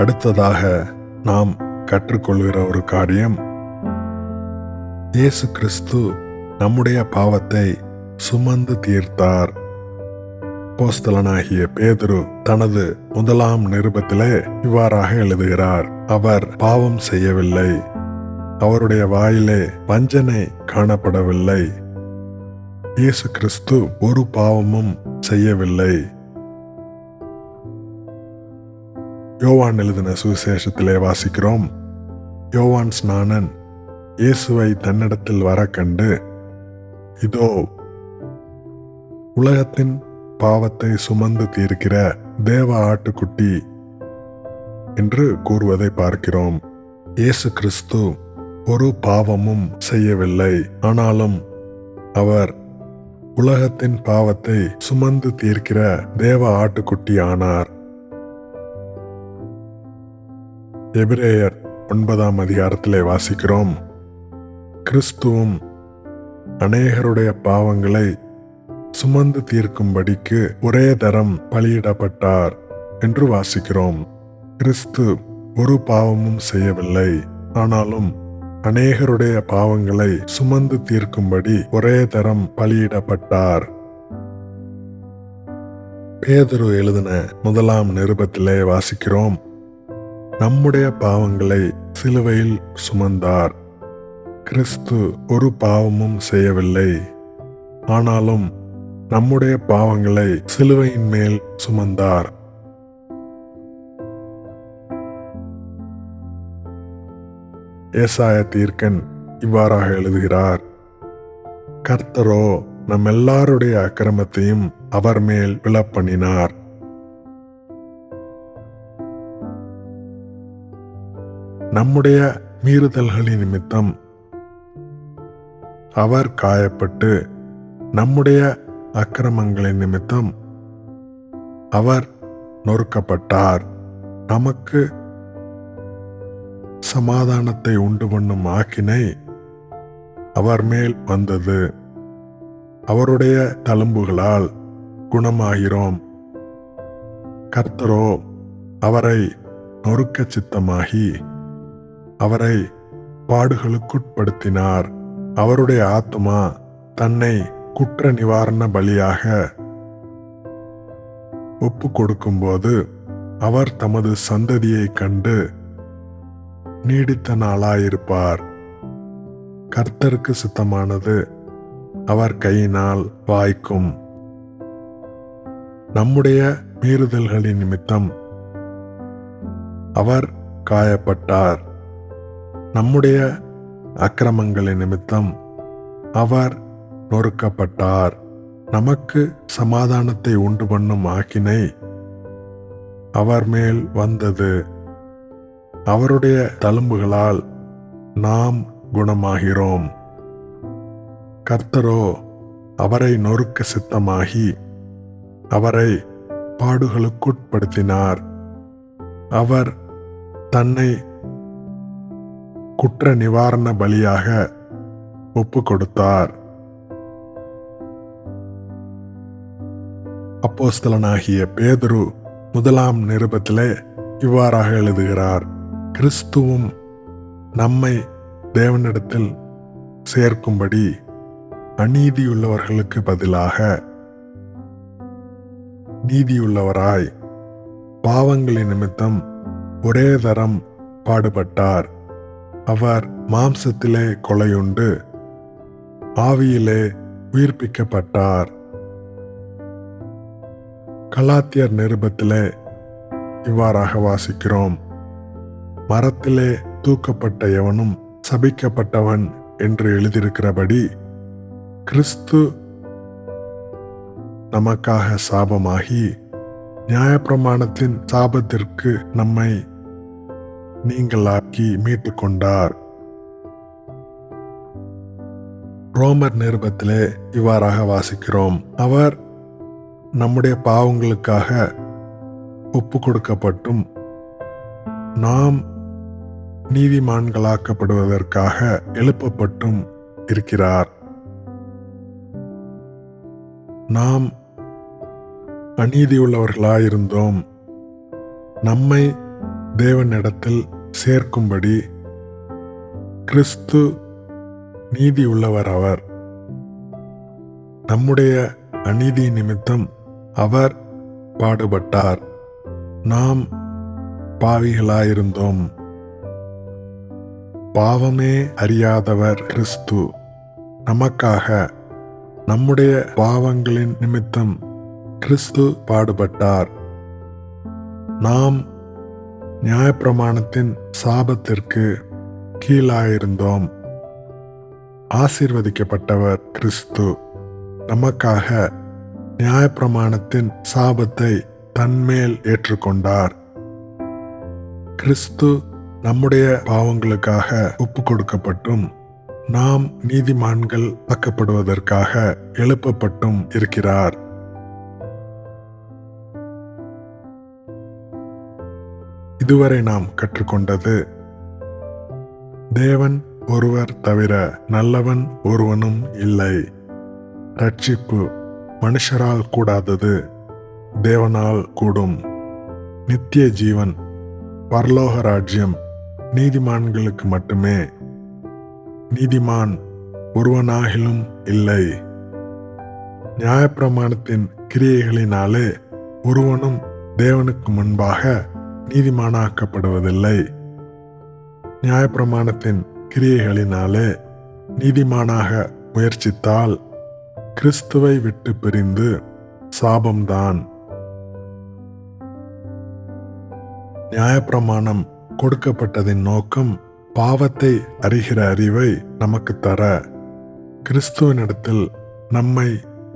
அடுத்ததாக நாம் கற்றுக்கொள்கிற ஒரு காரியம், இயேசு கிறிஸ்து நம்முடைய பாவத்தை சுமந்து தீர்த்தார். அப்போஸ்தலனாகிய பேதுரு தனது முதலாம் நிருபத்திலே இவ்வாறாக எழுதுகிறார்: அவர் பாவம் செய்யவில்லை, அவருடைய வாயிலே வஞ்சனை காணப்படவில்லை. இயேசு கிறிஸ்து ஒரு பாவமும் செய்யவில்லை. யோவான் எழுதின சுவிசேஷத்திலே வாசிக்கிறோம், யோவான் ஸ்நானன் இயேசுவை தன்னிடத்தில் வர கண்டு, இதோ உலகத்தின் பாவத்தை சுமந்து தீர்க்கிற தேவ ஆட்டுக்குட்டி என்று கூறுவதை பார்க்கிறோம். இயேசு கிறிஸ்து ஒரு பாவமும் செய்யவில்லை, ஆனாலும் அவர் உலகத்தின் பாவத்தை சுமந்து தீர்க்கிற தேவ ஆட்டுக்குட்டி ஆனார். எபிரேயர் 9ஆம் அதிகாரத்திலே வாசிக்கிறோம், கிறிஸ்துவும் அநேகருடைய பாவங்களை சுமந்து தீர்க்கும்படிக்கு ஒரே தரம் பலியிடப்பட்டார் என்று வாசிக்கிறோம். கிறிஸ்து ஒரு பாவமும் செய்யவில்லை, ஆனாலும் அநேகருடைய பாவங்களை சுமந்து தீர்க்கும்படி ஒரே தரம் பலியிடப்பட்டார். பேதுரு எழுதின முதலாம் நிருபத்திலே வாசிக்கிறோம், நம்முடைய பாவங்களை சிலுவையில் சுமந்தார். கிறிஸ்து ஒரு பாவமும் செய்யவில்லை, ஆனாலும் நம்முடைய பாவங்களை சிலுவையின் மேல் சுமந்தார். ஏசாயா தீர்க்கன் இவ்வாறாக எழுதுகிறார்: கர்த்தரோ நம் எல்லாருடைய அக்கிரமத்தையும் அவர் மேல் விழப்பண்ணினார். நம்முடைய மீறுதல்களின் நிமித்தம் அவர் காயப்பட்டு, நம்முடைய அக்கிரமங்களின் நிமித்தம் அவர் நொறுக்கப்பட்டார். நமக்கு சமாதானத்தை உண்டு பண்ணும் ஆக்கினை அவர் மேல் வந்தது. அவருடைய தழும்புகளால் குணமாகிறோம். கர்த்தரோ அவரை நொறுக்க சித்தமாகி அவரை பாடுகளுக்குட்படுத்தினார். அவருடைய ஆத்துமா தன்னை குற்ற நிவாரண பலியாக ஒப்பு கொடுக்கும்போது அவர் தமது சந்ததியை கண்டு நீடித்த நாளாயிருப்பார். கர்த்தருக்கு சித்தமானது அவர் கையினால் வாய்க்கும். நம்முடைய மீறுதல்களின் நிமித்தம் அவர் காயப்பட்டார். நம்முடைய அக்கிரமங்களின் நிமித்தம் அவர் நொறுக்கப்பட்டார். நமக்கு சமாதானத்தை உண்டு பண்ணும் ஆக்கினை அவர் மேல் வந்தது. அவருடைய தழும்புகளால் நாம் குணமாகிறோம். கர்த்தரோ அவரை நொறுக்க சித்தமாகி அவரை பாடுகளுக்குட்படுத்தினார். அவர் தன்னை குற்ற நிவாரண பலியாக ஒப்பு கொடுத்தார். அப்போஸ்தலனாகிய பேதுரு முதலாம் நிருபத்திலே இவ்வாறாக எழுதுகிறார்: கிறிஸ்துவும் நம்மை தேவனிடத்தில் சேர்க்கும்படி அநீதியுள்ளவர்களுக்கு பதிலாக நீதியுள்ளவராய் பாவங்களின் நிமித்தம் ஒரே தரம் பாடுபட்டார். அவர் மாம்சத்திலே கொலையுண்டு ஆவியிலே உயிர்ப்பிக்கப்பட்டார். கலாத்தியர் நிருபத்திலே இவ்வாறாக வாசிக்கிறோம்: மரத்திலே தூக்கப்பட்ட எவனும் சபிக்கப்பட்டவன் என்று எழுதியிருக்கிறபடி கிறிஸ்து நமக்காக சாபமாகி நியாயப்பிரமாணத்தின் சாபத்திற்கு நம்மை நீங்களாக்கி மீட்டு கொண்டார். ரோமர் நிருபத்திலே இவ்வாறாக வாசிக்கிறோம்: அவர் நம்முடைய பாவங்களுக்காக ஒப்பு கொடுக்கப்பட்டும் நாம் நீதிமான்களாக்கப்படுவதற்காக எழுப்பப்பட்டும் இருக்கிறார். நாம் அநீதியுள்ளவர்களாயிருந்தோம். நம்மை தேவனிடத்தில் சேர்க்கும்படி கிறிஸ்து நீதியுள்ளவர். அவர் நம்முடைய அநீதி நிமித்தம் அவர் பாடுபட்டார். நாம் பாவிகளாயிருந்தோம். பாவமே அறியாதவர் கிறிஸ்து. நமக்காக நம்முடைய பாவங்களின் நிமித்தம் கிறிஸ்து பாடுபட்டார். நாம் நியாயப்பிரமாணத்தின் சாபத்திற்கு கீழாயிருந்தோம். ஆசீர்வதிக்கப்பட்டவர் கிறிஸ்து. நமக்காக நியாயப்பிரமாணத்தின் சாபத்தை தன்மேல் ஏற்றுக்கொண்டார். கிறிஸ்து நம்முடைய பாவங்களுக்காக ஒப்பு கொடுக்கப்பட்டும் நாம் நீதிமான்கள் ஆக்கப்படுவதற்காக எழுப்பப்பட்டும் இருக்கிறார். இதுவரை நாம் கற்றுக்கொண்டது, தேவன் ஒருவர் தவிர நல்லவன் ஒருவனும் இல்லை. ரட்சிப்பு மனுஷரால் கூடாதது, தேவனால் கூடும். நித்திய ஜீவன், பரலோக ராஜ்யம் நீதிமான்களுக்கு மட்டுமே. நீதிமான் ஒருவனாகிலும் இல்லை. நியாயப்பிரமாணத்தின் கிரியைகளினாலே ஒருவனும் தேவனுக்கு முன்பாக நீதிமானாக்கப்படுவதில்லை. நியாயப்பிரமாணத்தின் கிரியைகளினாலே நீதிமானாக முயற்சித்தால் கிறிஸ்துவை விட்டு பிரிந்து சாபம்தான். நியாயப்பிரமாணம் கொடுக்கப்பட்டதின் நோக்கம் பாவத்தை அறிகிற அறிவை நமக்கு தர, கிறிஸ்துவனிடத்தில் நம்மை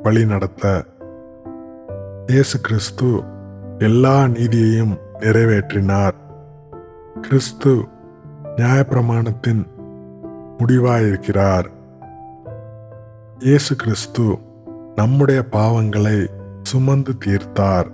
வழிநடத்த. இயேசு கிறிஸ்து எல்லா நீதியையும் நிறைவேற்றினார். கிறிஸ்து நியாயப்பிரமாணத்தின் முடிவாயிருக்கிறார். இயேசு கிறிஸ்து நம்முடைய பாவங்களை சுமந்து தீர்த்தார்.